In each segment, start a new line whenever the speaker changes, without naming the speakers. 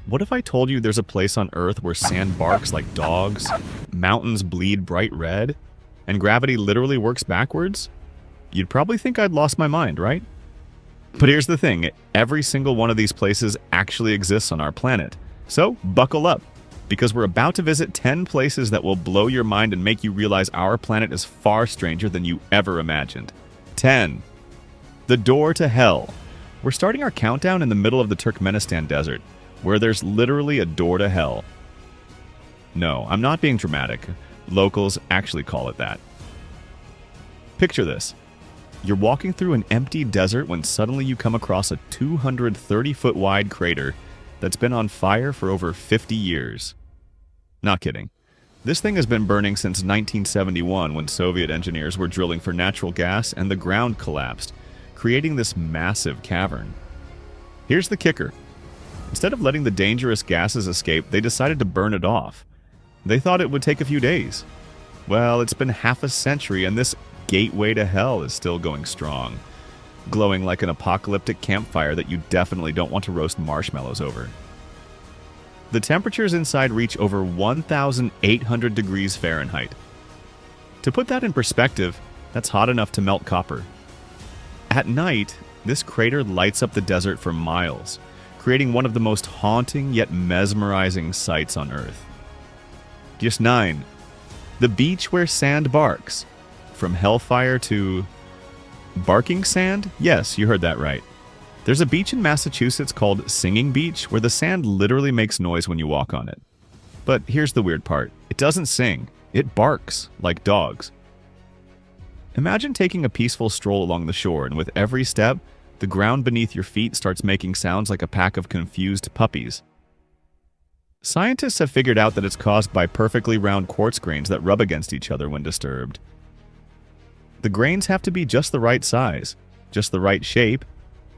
What if I told you there's a place on Earth where sand barks like dogs, mountains bleed bright red, and gravity literally works backwards? You'd probably think I'd lost my mind, right? But here's the thing, every single one of these places actually exists on our planet. So buckle up, because we're about to visit 10 places that will blow your mind and make you realize our planet is far stranger than you ever imagined. 10. The door to hell. We're starting our countdown in the middle of the Turkmenistan desert, where there's literally a door to hell. No, I'm not being dramatic. Locals actually call it that. Picture this. You're walking through an empty desert when suddenly you come across a 230-foot wide crater that's been on fire for over 50 years. Not kidding. This thing has been burning since 1971 when Soviet engineers were drilling for natural gas and the ground collapsed, creating this massive cavern. Here's the kicker. Instead of letting the dangerous gases escape, they decided to burn it off. They thought it would take a few days. Well, it's been half a century and this gateway to hell is still going strong, glowing like an apocalyptic campfire that you definitely don't want to roast marshmallows over. The temperatures inside reach over 1,800 degrees Fahrenheit. To put that in perspective, that's hot enough to melt copper. At night, this crater lights up the desert for miles, creating one of the most haunting yet mesmerizing sights on Earth. Just 9. The beach where sand barks. From hellfire to barking sand? Yes, you heard that right. There's a beach in Massachusetts called Singing Beach where the sand literally makes noise when you walk on it. But here's the weird part. It doesn't sing. It barks like dogs. Imagine taking a peaceful stroll along the shore, and with every step, the ground beneath your feet starts making sounds like a pack of confused puppies. Scientists have figured out that it's caused by perfectly round quartz grains that rub against each other when disturbed. The grains have to be just the right size, just the right shape,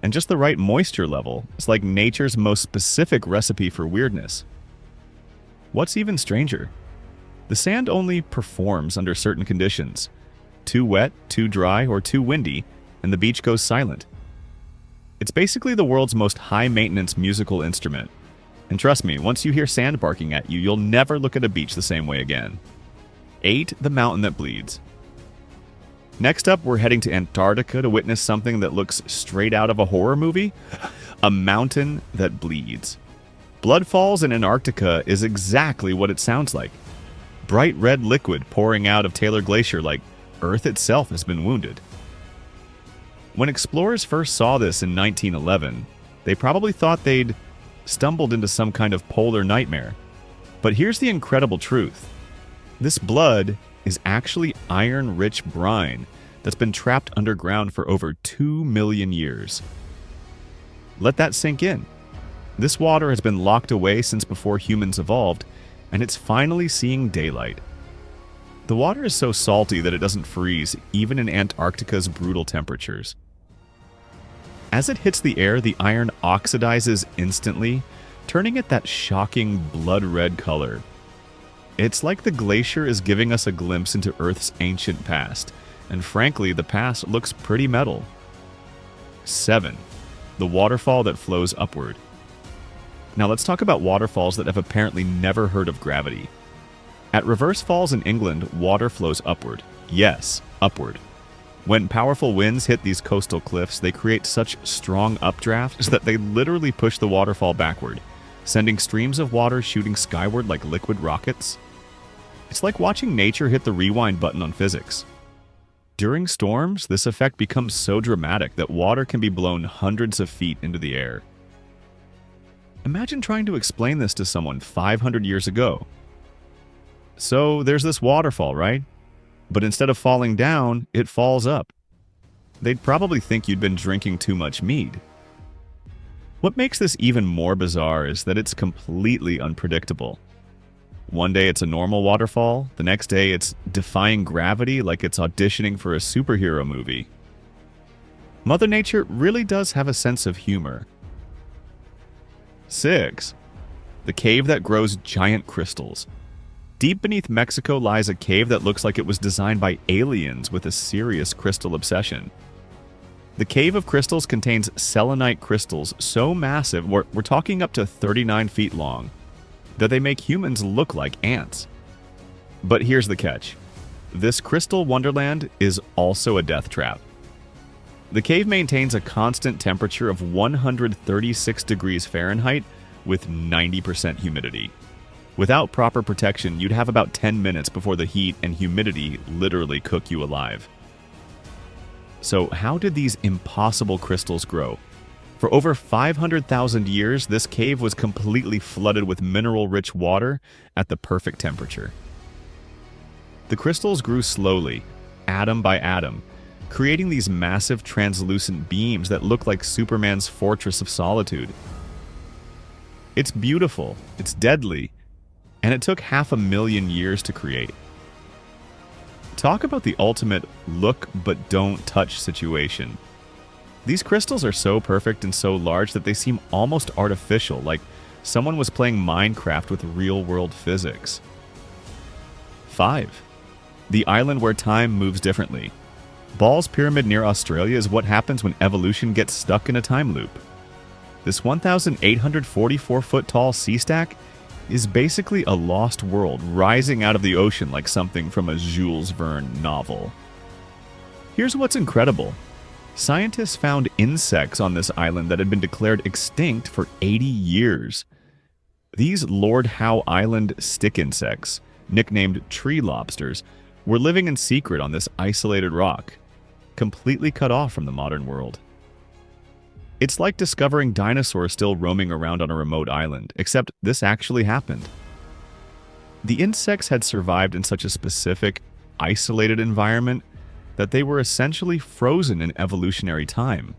and just the right moisture level. It's like nature's most specific recipe for weirdness. What's even stranger? The sand only performs under certain conditions. Too wet, too dry, or too windy, and the beach goes silent. It's basically the world's most high-maintenance musical instrument. And trust me, once you hear sand barking at you, you'll never look at a beach the same way again. 8. The mountain that bleeds. Next up, we're heading to Antarctica to witness something that looks straight out of a horror movie. A mountain that bleeds. Blood Falls in Antarctica is exactly what it sounds like. Bright red liquid pouring out of Taylor Glacier like Earth itself has been wounded. When explorers first saw this in 1911, they probably thought they'd stumbled into some kind of polar nightmare. But here's the incredible truth. This blood is actually iron-rich brine that's been trapped underground for over 2 million years. Let that sink in. This water has been locked away since before humans evolved, and it's finally seeing daylight. The water is so salty that it doesn't freeze, even in Antarctica's brutal temperatures. As it hits the air, the iron oxidizes instantly, turning it that shocking blood-red color. It's like the glacier is giving us a glimpse into Earth's ancient past, and frankly, the past looks pretty metal. 7. The waterfall that flows upward. Now let's talk about waterfalls that have apparently never heard of gravity. At Reverse Falls in England, water flows upward. Yes, upward. When powerful winds hit these coastal cliffs, they create such strong updrafts that they literally push the waterfall backward, sending streams of water shooting skyward like liquid rockets. It's like watching nature hit the rewind button on physics. During storms, this effect becomes so dramatic that water can be blown hundreds of feet into the air. Imagine trying to explain this to someone 500 years ago. So there's this waterfall, right? But instead of falling down, it falls up. They'd probably think you'd been drinking too much mead. What makes this even more bizarre is that it's completely unpredictable. One day it's a normal waterfall, the next day it's defying gravity like it's auditioning for a superhero movie. Mother Nature really does have a sense of humor. 6. The cave that grows giant crystals. Deep beneath Mexico lies a cave that looks like it was designed by aliens with a serious crystal obsession. The Cave of Crystals contains selenite crystals so massive, we're talking up to 39 feet long, that they make humans look like ants. But here's the catch. This crystal wonderland is also a death trap. The cave maintains a constant temperature of 136 degrees Fahrenheit with 90% humidity. Without proper protection, you'd have about 10 minutes before the heat and humidity literally cook you alive. So how did these impossible crystals grow? For over 500,000 years, this cave was completely flooded with mineral-rich water at the perfect temperature. The crystals grew slowly, atom by atom, creating these massive translucent beams that look like Superman's Fortress of Solitude. It's beautiful, it's deadly, and it took 500,000 years to create. Talk about the ultimate look but don't touch situation. These crystals are so perfect and so large that they seem almost artificial, like someone was playing Minecraft with real-world physics. 5. The island where time moves differently. Ball's Pyramid near Australia is what happens when evolution gets stuck in a time loop. This 1,844-foot tall sea stack is basically a lost world rising out of the ocean like something from a Jules Verne novel. Here's what's incredible. Scientists found insects on this island that had been declared extinct for 80 years. These Lord Howe Island stick insects, nicknamed tree lobsters, were living in secret on this isolated rock, completely cut off from the modern world. It's like discovering dinosaurs still roaming around on a remote island, except this actually happened. The insects had survived in such a specific, isolated environment that they were essentially frozen in evolutionary time.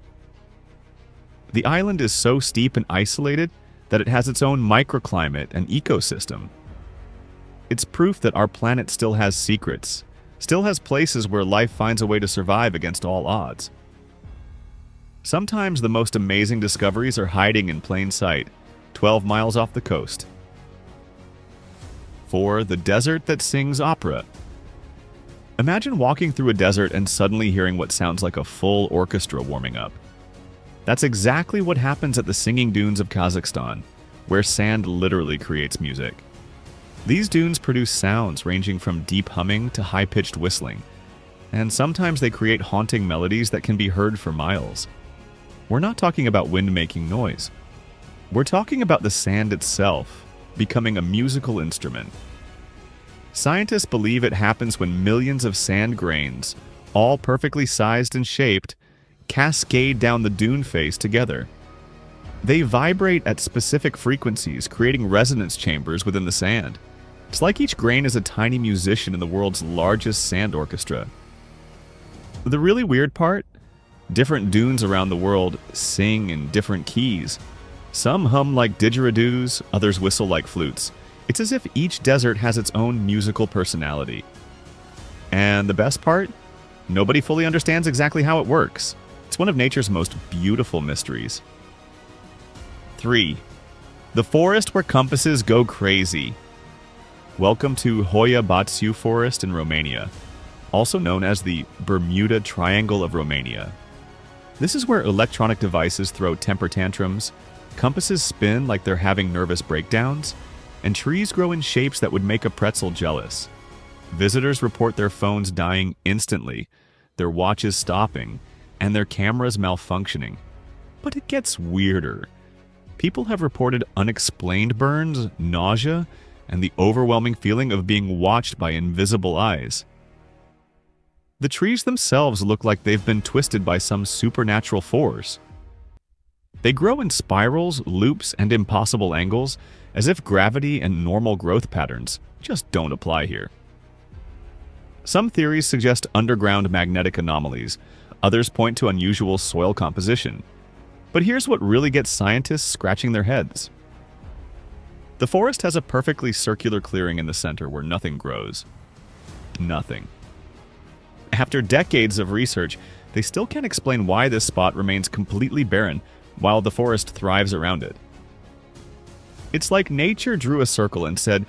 The island is so steep and isolated that it has its own microclimate and ecosystem. It's proof that our planet still has secrets, still has places where life finds a way to survive against all odds. Sometimes the most amazing discoveries are hiding in plain sight, 12 miles off the coast. 4. The desert that sings opera. Imagine walking through a desert and suddenly hearing what sounds like a full orchestra warming up. That's exactly what happens at the singing dunes of Kazakhstan, where sand literally creates music. These dunes produce sounds ranging from deep humming to high-pitched whistling, and sometimes they create haunting melodies that can be heard for miles. We're not talking about wind making noise. We're talking about the sand itself becoming a musical instrument. Scientists believe it happens when millions of sand grains, all perfectly sized and shaped, cascade down the dune face together. They vibrate at specific frequencies, creating resonance chambers within the sand. It's like each grain is a tiny musician in the world's largest sand orchestra. The really weird part? Different dunes around the world sing in different keys. Some hum like didgeridoos, others whistle like flutes. It's as if each desert has its own musical personality. And the best part? Nobody fully understands exactly how it works. It's one of nature's most beautiful mysteries. 3. The forest where compasses go crazy. Welcome to Hoia Baciu Forest in Romania, also known as the Bermuda Triangle of Romania. This is where electronic devices throw temper tantrums, compasses spin like they're having nervous breakdowns, and trees grow in shapes that would make a pretzel jealous. Visitors report their phones dying instantly, their watches stopping, and their cameras malfunctioning. But it gets weirder. People have reported unexplained burns, nausea, and the overwhelming feeling of being watched by invisible eyes. The trees themselves look like they've been twisted by some supernatural force. They grow in spirals, loops, and impossible angles, as if gravity and normal growth patterns just don't apply here. Some theories suggest underground magnetic anomalies, others point to unusual soil composition. But here's what really gets scientists scratching their heads. The forest has a perfectly circular clearing in the center where nothing grows. Nothing. After decades of research, they still can't explain why this spot remains completely barren while the forest thrives around it. It's like nature drew a circle and said,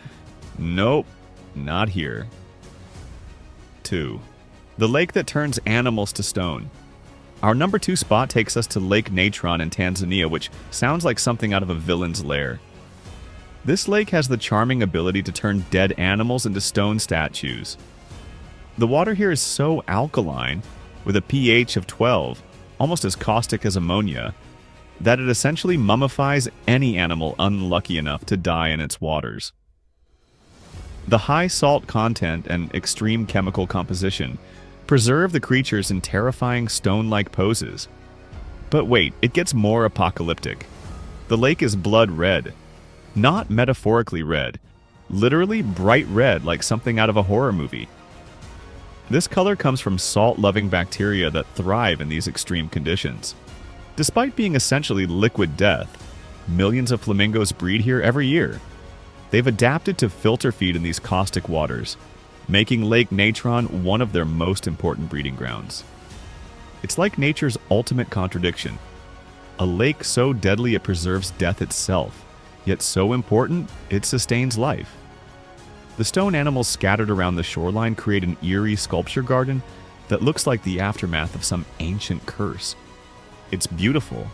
"Nope, not here." 2. The lake that turns animals to stone. Our number 2 spot takes us to Lake Natron in Tanzania, which sounds like something out of a villain's lair. This lake has the charming ability to turn dead animals into stone statues. The water here is so alkaline, with a pH of 12, almost as caustic as ammonia, that it essentially mummifies any animal unlucky enough to die in its waters. The high salt content and extreme chemical composition preserve the creatures in terrifying stone-like poses. But wait, it gets more apocalyptic. The lake is blood red. Not metaphorically red, literally bright red like something out of a horror movie. This color comes from salt-loving bacteria that thrive in these extreme conditions. Despite being essentially liquid death, millions of flamingos breed here every year. They've adapted to filter feed in these caustic waters, making Lake Natron one of their most important breeding grounds. It's like nature's ultimate contradiction. A lake so deadly it preserves death itself, yet so important it sustains life. The stone animals scattered around the shoreline create an eerie sculpture garden that looks like the aftermath of some ancient curse. It's beautiful,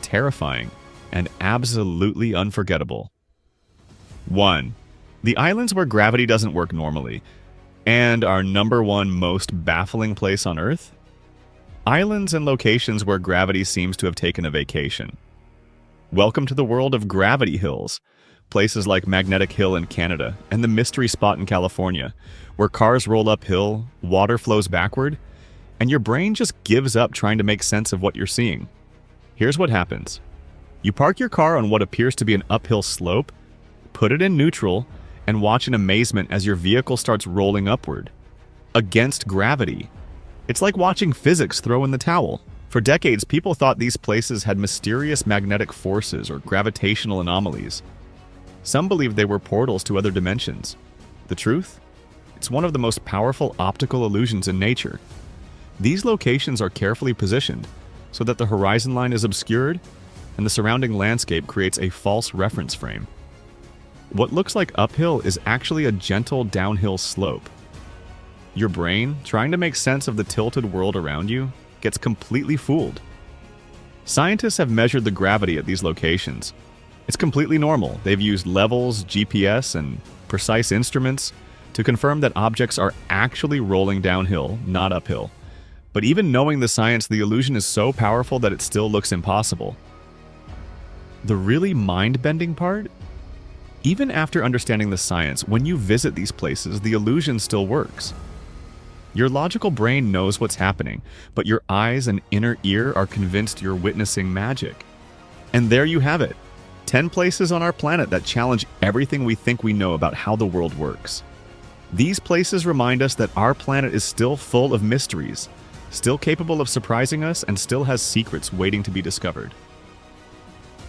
terrifying, and absolutely unforgettable. 1. The islands where gravity doesn't work normally, and our number 1 most baffling place on Earth? Islands and locations where gravity seems to have taken a vacation. Welcome to the world of gravity hills, places like Magnetic Hill in Canada and the Mystery Spot in California, where cars roll uphill, water flows backward, and your brain just gives up trying to make sense of what you're seeing. Here's what happens. You park your car on what appears to be an uphill slope, put it in neutral, and watch in amazement as your vehicle starts rolling upward. Against gravity. It's like watching physics throw in the towel. For decades, people thought these places had mysterious magnetic forces or gravitational anomalies. Some believed they were portals to other dimensions. The truth? It's one of the most powerful optical illusions in nature. These locations are carefully positioned so that the horizon line is obscured and the surrounding landscape creates a false reference frame. What looks like uphill is actually a gentle downhill slope. Your brain, trying to make sense of the tilted world around you, gets completely fooled. Scientists have measured the gravity at these locations. It's completely normal. They've used levels, GPS, and precise instruments to confirm that objects are actually rolling downhill, not uphill. But even knowing the science, the illusion is so powerful that it still looks impossible. The really mind-bending part? Even after understanding the science, when you visit these places, the illusion still works. Your logical brain knows what's happening, but your eyes and inner ear are convinced you're witnessing magic. And there you have it. 10 places on our planet that challenge everything we think we know about how the world works. These places remind us that our planet is still full of mysteries, still capable of surprising us, and still has secrets waiting to be discovered.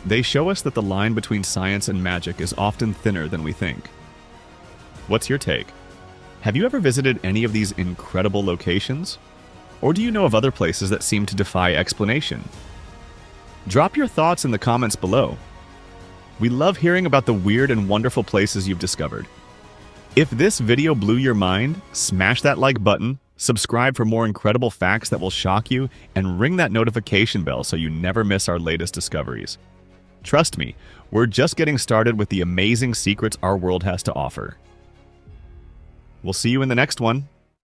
They show us that the line between science and magic is often thinner than we think. What's your take? Have you ever visited any of these incredible locations? Or do you know of other places that seem to defy explanation? Drop your thoughts in the comments below. We love hearing about the weird and wonderful places you've discovered. If this video blew your mind, smash that like button, subscribe for more incredible facts that will shock you, and ring that notification bell so you never miss our latest discoveries. Trust me, we're just getting started with the amazing secrets our world has to offer. We'll see you in the next one.